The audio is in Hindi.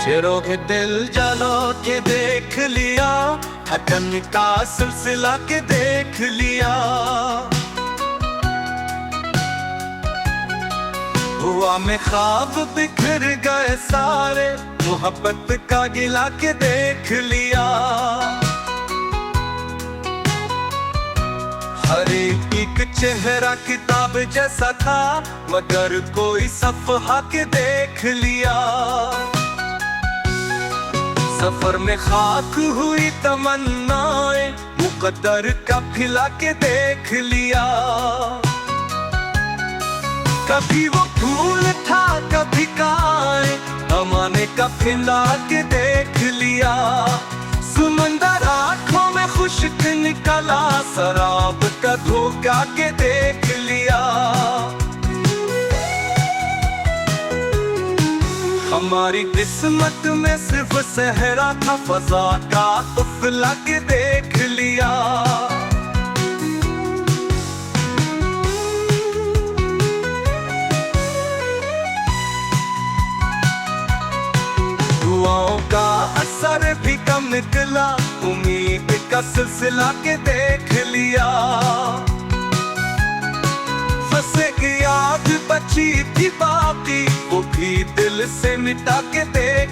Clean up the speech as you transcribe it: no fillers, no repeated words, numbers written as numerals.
चेहरों के दिल जलो के देख लिया, हटन का सिलसिला के देख लिया। हुआ में ख्वाब बिखर गए सारे, मोहब्बत का गिला के देख लिया। हर एक चेहरा किताब जैसा था, मगर कोई सफ़हा के देख लिया। सफर में खाक हुई तमन्नाएं, मुकद्दर का खिला के देख लिया। कभी वो फूल था कभी काए, अमाने का खिला के देख लिया। समंदर आँखों में खुश्क निकला, शराब का धोखा के देख लिया। हमारी किस्मत में सिर्फ सहरा था, फजा का तुफला के देख लिया। दुआओं का असर भी कम निकला, उम्मीद का सिलसिला के देख लिया। फंसे की याद बची थी बाकी, वो भी दिल से मिटा के देख